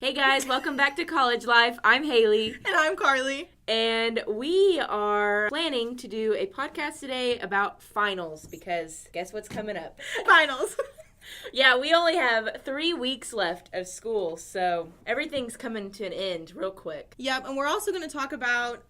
Hey guys, welcome back to College Life. I'm Haley. And I'm Karley. And we are planning to do a podcast today about finals because guess what's coming up? Finals. Yeah, we only have 3 weeks left of school, so everything's coming to an end real quick. Yep, and we're also going to talk about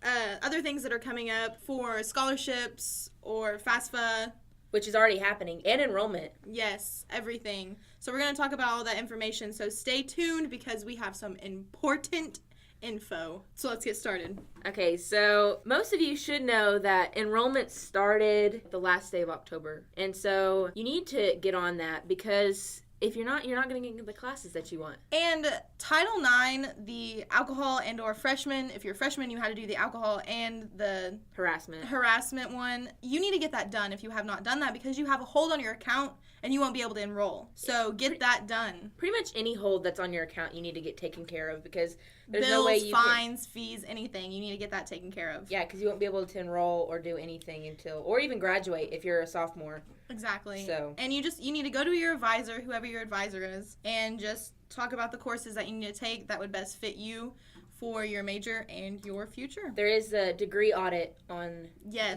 other things that are coming up for scholarships or FAFSA. Which is already happening, and enrollment. Yes, everything. So we're going to talk about all that information, so stay tuned because we have some important info. So let's get started. Okay, so most of you should know that enrollment started the last day of October. And so you need to get on that because if you're not going to get the classes that you want. And Title IX, the alcohol and or freshman, if you're a freshman, you had to do the alcohol and the harassment one. You need to get that done if you have not done that because you have a hold on your account and you won't be able to enroll. So get that done. Pretty much any hold that's on your account you need to get taken care of because there's Bills, no way you fines, fees, anything. You need to get that taken care of. Yeah, because you won't be able to enroll or do anything until, or even graduate if you're a sophomore. Exactly. So. And you need to go to your advisor, whoever your advisor is, and just talk about the courses that you need to take that would best fit you for your major and your future. There is a degree audit on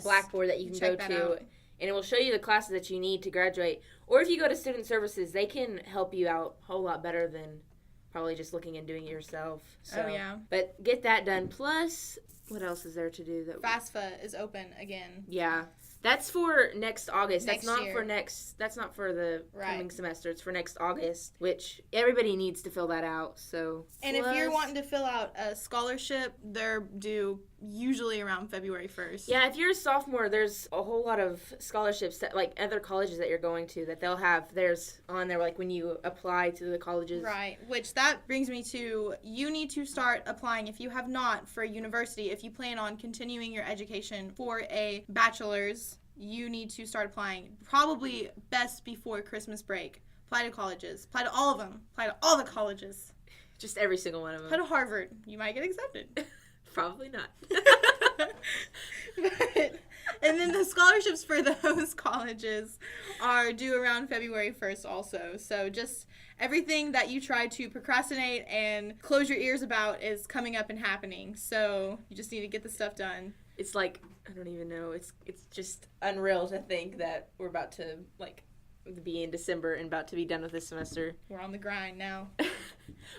Blackboard that you can go to, and it will show you the classes that you need to graduate. Or if you go to student services, they can help you out a whole lot better than probably just looking and doing it yourself. So, oh, yeah. But get that done. Plus, what else is there to do? FAFSA is open again. Yeah. That's for next August. That's not for the coming semester. It's for next August, which everybody needs to fill that out. So, and if you're wanting to fill out a scholarship, they're due usually around February 1st. Yeah, if you're a sophomore, there's a whole lot of scholarships that, like other colleges that you're going to, that they'll have theirs on there, like when you apply to the colleges. Right, which that brings me to, you need to start applying if you have not for a university. If you plan on continuing your education for a bachelor's, you need to start applying probably best before Christmas break. Apply to colleges. Apply to all of them. Apply to all the colleges. Just every single one of them. Apply to Harvard. You might get accepted. Probably not. And then the scholarships for those colleges are due around February 1st also. So just everything that you try to procrastinate and close your ears about is coming up and happening. So you just need to get the stuff done. It's like, I don't even know. It's just unreal to think that we're about to, be in December and about to be done with this semester. We're on the grind now.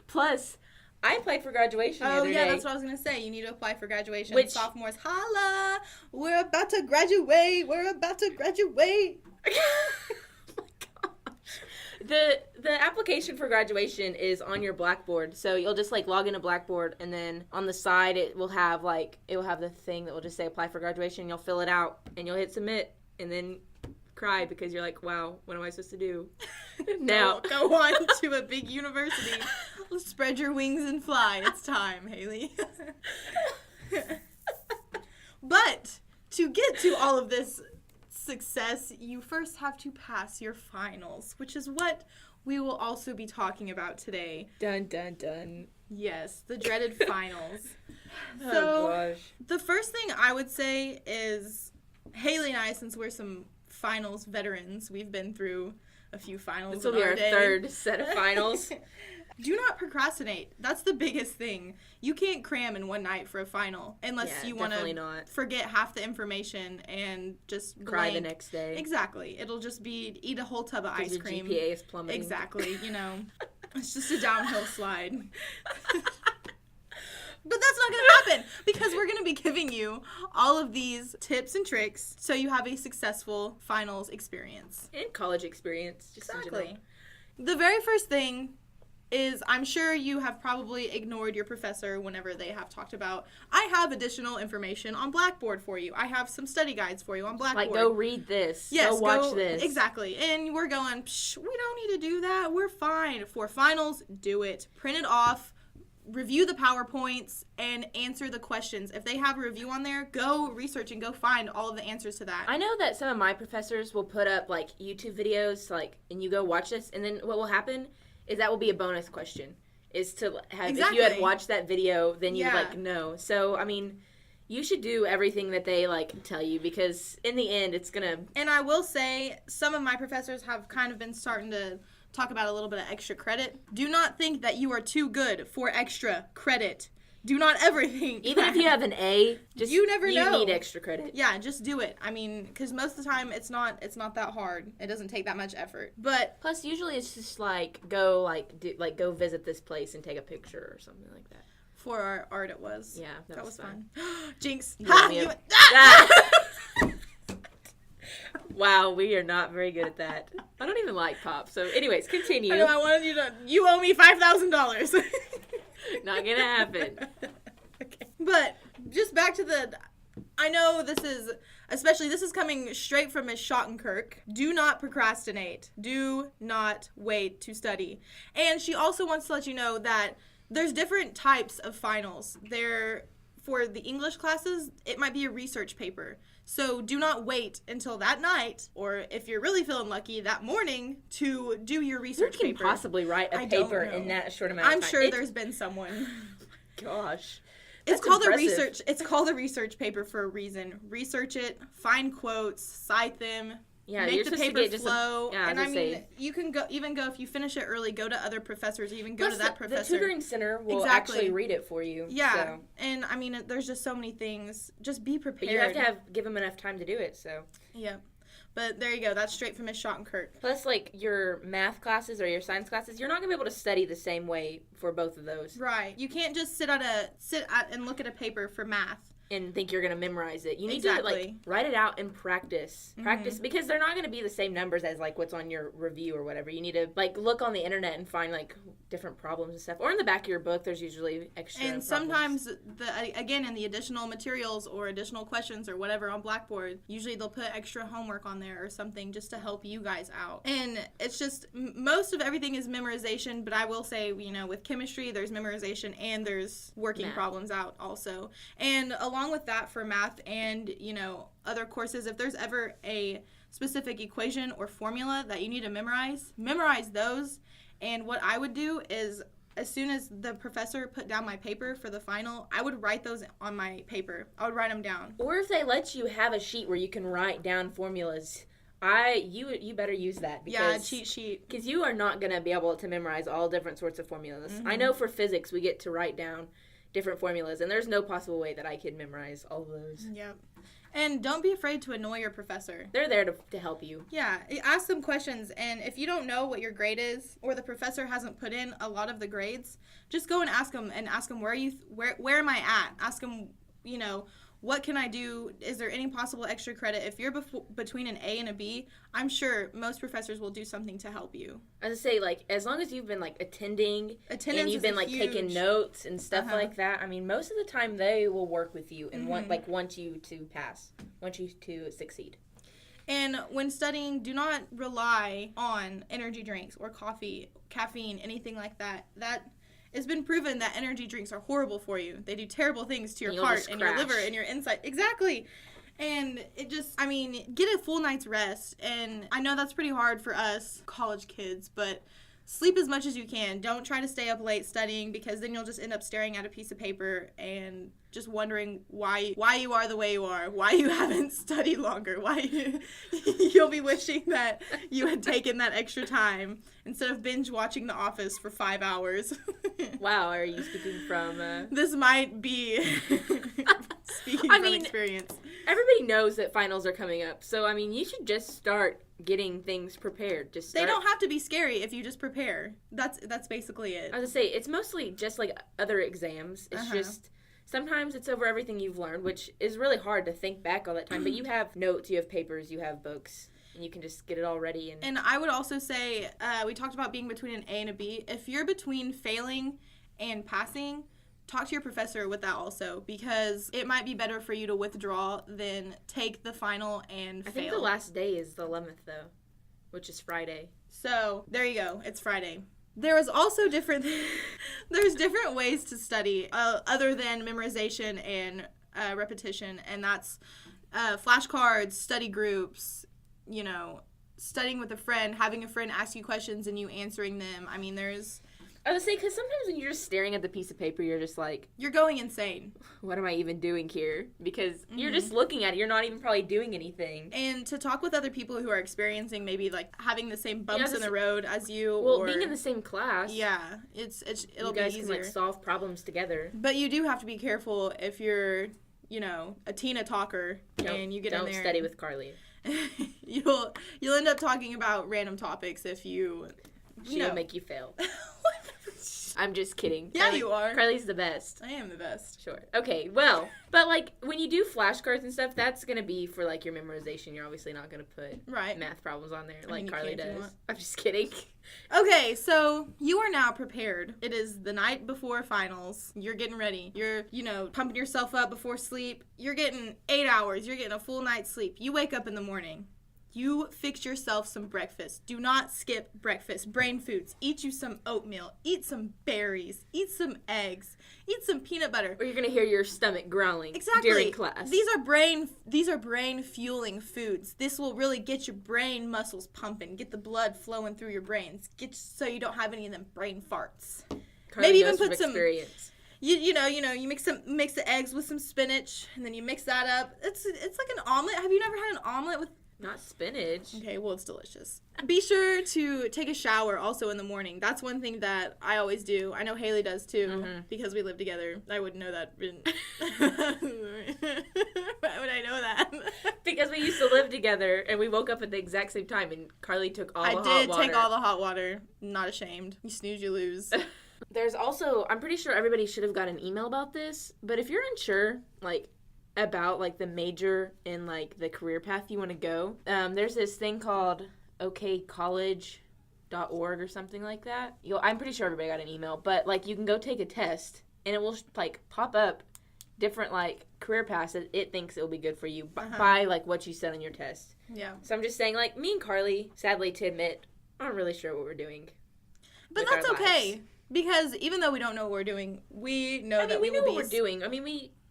Plus, I applied for graduation the other day. Oh, yeah, that's what I was going to say. You need to apply for graduation. Sophomores, holla! We're about to graduate! We're about to graduate! Oh, my gosh. The application for graduation is on your Blackboard. So you'll just, log into Blackboard, and then on the side it will have, the thing that will just say apply for graduation. You'll fill it out, and you'll hit submit, and then cry because you're like, wow, what am I supposed to do now? Go on to a big university. Spread your wings and fly. It's time, Haley. But to get to all of this success, you first have to pass your finals, which is what we will also be talking about today. Dun, dun, dun. Yes, the dreaded finals. Oh, gosh. The first thing I would say is, Haley and I, since we're some finals veterans, we've been through a few finals. This will be our third set of finals. Do not procrastinate. That's the biggest thing. You can't cram in one night for a final unless you want to forget half the information and just cry the next day. Exactly. It'll just be eat a whole tub of ice cream. Your GPA is plummeting. Exactly. It's just a downhill slide. But that's not going to happen because we're going to be giving you all of these tips and tricks so you have a successful finals experience. And college experience. Just exactly. The very first thing is, I'm sure you have probably ignored your professor whenever they have talked about, I have additional information on Blackboard for you. I have some study guides for you on Blackboard. Go read this. Yes, go watch this. Exactly. And we're going, we don't need to do that. We're fine. For finals, do it. Print it off. Review the PowerPoints and answer the questions. If they have a review on there, go research and go find all of the answers to that. I know that some of my professors will put up YouTube videos and you go watch this, and then what will happen is that will be a bonus question. Is to have If you had watched that video, then you would know. So I mean, you should do everything that they tell you because in the end it's gonna. And I will say some of my professors have kind of been starting to talk about a little bit of extra credit. Do not think that you are too good for extra credit. Do not ever think. Even if you have an A, just you never know. You need extra credit. Yeah, just do it. I mean, because most of the time it's not that hard. It doesn't take that much effort. But plus, usually it's just go go visit this place and take a picture or something like that. For our art, it was. Yeah, that was fun. Jinx. Wow, we are not very good at that. I don't even like pop. So, anyways, continue. I know, I wanted you to. You owe me $5,000. Not gonna happen. Okay. But just back to the. I know this is coming straight from Miss Schottenkirk. Do not procrastinate. Do not wait to study. And she also wants to let you know that there's different types of finals. For the English classes, it might be a research paper. So do not wait until that night, or if you're really feeling lucky, that morning to do your research paper. Who can possibly write a paper in that short amount of time? I'm sure there's been someone. Gosh. It's called a research. It's called a research paper for a reason. Research it, find quotes, cite them. Yeah, make the paper flow. And I mean, you can go if you finish it early, go to other professors, or even go to that professor. The tutoring center will actually read it for you. Yeah, so. And I mean, there's just so many things. Just be prepared. But you have to give them enough time to do it. So. Yeah. But there you go. That's straight from Miss Schottenkirk. Plus, like, your math classes or your science classes, you're not going to be able to study the same way for both of those. Right. You can't just sit and look at a paper for math. And think you're going to memorize it. You need to, like, write it out and practice. Mm-hmm. Practice, because they're not going to be the same numbers as, like, what's on your review or whatever. You need to, like, look on the internet and find, like, different problems and stuff. Or in the back of your book, there's usually extra And sometimes, again, in the additional materials or additional questions or whatever on Blackboard, usually they'll put extra homework on there or something just to help you guys out. And it's just, most of everything is memorization, but I will say, you know, with chemistry, there's memorization and there's working problems out also. And along with that, for math and, you know, other courses, if there's ever a specific equation or formula that you need to memorize those. And what I would do is, as soon as the professor put down my paper for the final, I would write those on my paper. I would write them down. Or if they let you have a sheet where you can write down formulas, you better use that. Because, cheat sheet. Because you are not going to be able to memorize all different sorts of formulas. Mm-hmm. I know for physics we get to write down different formulas, and there's no possible way that I could memorize all of those. Yep. And don't be afraid to annoy your professor. They're there to help you. Yeah, ask them questions, and if you don't know what your grade is, or the professor hasn't put in a lot of the grades, just go and ask them where am I at? Ask them, you know, what can I do? Is there any possible extra credit? If you're between an A and a B, I'm sure most professors will do something to help you. As I say, like, as long as you've been, like, attending and you've been, like, taking notes and stuff like that, I mean, most of the time they will work with you and want you to pass, want you to succeed. And when studying, do not rely on energy drinks or coffee, caffeine, anything like that. It's been proven that energy drinks are horrible for you. They do terrible things to your heart and your liver and your inside. Exactly. And it just, I mean, get a full night's rest. And I know that's pretty hard for us college kids, but sleep as much as you can. Don't try to stay up late studying, because then you'll just end up staring at a piece of paper and just wondering why you are the way you are, why you haven't studied longer, you'll be wishing that you had taken that extra time instead of binge watching The Office for 5 hours. Wow, are you speaking from... This might be speaking from experience. Everybody knows that finals are coming up, so, I mean, you should just start getting things prepared. They don't have to be scary if you just prepare. That's basically it. I was going to say, it's mostly just like other exams. It's just... Sometimes it's over everything you've learned, which is really hard to think back all that time. But you have notes, you have papers, you have books, and you can just get it all ready. And I would also say, we talked about being between an A and a B. If you're between failing and passing, talk to your professor with that also, because it might be better for you to withdraw than take the final and fail. I think the last day is the 11th, though, which is Friday. So, there you go. It's Friday. There is also different ways to study other than memorization and repetition, and that's flashcards, study groups, you know, studying with a friend, having a friend ask you questions and you answering them. I mean, there's I was saying, because sometimes when you're just staring at the piece of paper, you're just like, You're going insane. what am I even doing here? Because you're just looking at it. You're not even probably doing anything. And to talk with other people who are experiencing maybe like having the same bumps in the road as you. Well, or, being in the same class. Yeah, it'll be easier. You guys can like solve problems together. But you do have to be careful if you're, a Tina talker and you get in there. Don't study with Karley. You'll end up talking about random topics if you. She'll make you fail. I'm just kidding. Yeah, you are. Karley's the best. I am the best. Sure. Okay, well, but like when you do flashcards and stuff, that's going to be for like your memorization. You're obviously not going to put math problems on there like Karley does. I'm just kidding. Okay, so you are now prepared. It is the night before finals. You're getting ready. You're, pumping yourself up before sleep. You're getting 8 hours. You're getting a full night's sleep. You wake up in the morning. You fix yourself some breakfast. Do not skip breakfast. Brain foods. Eat you some oatmeal. Eat some berries. Eat some eggs. Eat some peanut butter. Or you're going to hear your stomach growling during class. These are brain fueling foods. This will really get your brain muscles pumping, get the blood flowing through your brains, so you don't have any of them brain farts. Karley Maybe even put some experience. You mix the eggs with some spinach, and then you mix that up. It's like an omelet. Have you never had an omelet with? Not spinach. Okay, well, it's delicious. Be sure to take a shower also in the morning. That's one thing that I always do. I know Haylee does too, because we live together. I wouldn't know that. Why would I know that? Because we used to live together, and we woke up at the exact same time, and Karley took all the hot water. I did take all the hot water. Not ashamed. You snooze, you lose. There's also, I'm pretty sure everybody should have got an email about this, but if you're unsure, about the major and the career path you want to go, there's this thing called okcollege.org or something like that. I'm pretty sure everybody got an email, but you can go take a test and it will pop up different career paths that it thinks it will be good for you by what you said on your test. Yeah. So I'm just saying me and Karley, sadly to admit, aren't really sure what we're doing. But that's okay, because even though we don't know what we're doing, we know that we know what we're doing.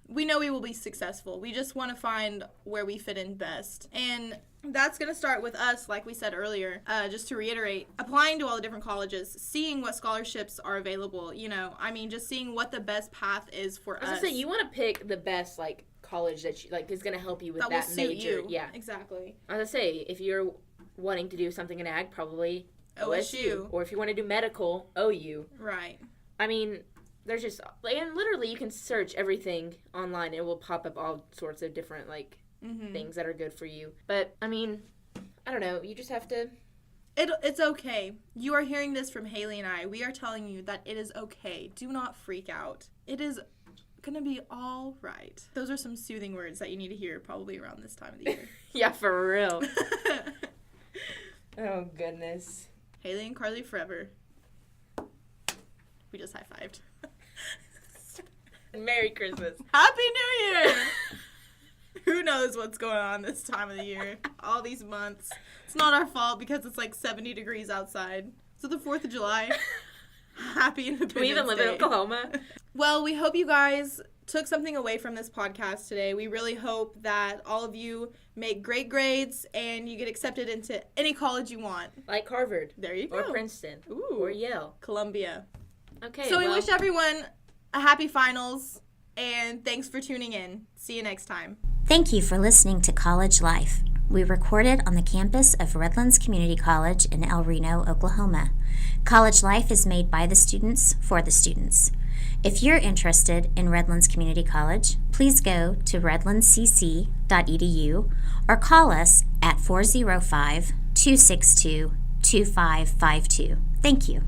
We know we will be successful. We just want to find where we fit in best. And that's going to start with us, like we said earlier, just to reiterate, applying to all the different colleges, seeing what scholarships are available, just seeing what the best path is for us. I was going to say, you want to pick the best, college that you, is going to help you with that will suit major. You. Yeah. Exactly. I was going to say, if you're wanting to do something in ag, probably OSU. Or if you want to do medical, OU. Right. There's just, and literally you can search everything online. It will pop up all sorts of different, things that are good for you. But, I don't know. You just have to. It's okay. You are hearing this from Haylee and I. We are telling you that it is okay. Do not freak out. It is going to be all right. Those are some soothing words that you need to hear probably around this time of the year. Yeah, for real. Oh, goodness. Haylee and Karley forever. We just high-fived. Merry Christmas. Happy New Year! Who knows what's going on this time of the year? All these months. It's not our fault because it's 70 degrees outside. So the 4th of July. Happy Independence Day. Do we even live in Oklahoma? Well, we hope you guys took something away from this podcast today. We really hope that all of you make great grades and you get accepted into any college you want. Like Harvard. There you go. Or Princeton. Ooh. Or Yale. Columbia. Okay, so we wish everyone a happy finals, and thanks for tuning in. See you next time. Thank you for listening to College Life. We recorded on the campus of Redlands Community College in El Reno, Oklahoma. College Life is made by the students for the students. If you're interested in Redlands Community College, please go to redlandscc.edu or call us at 405-262-2552. Thank you.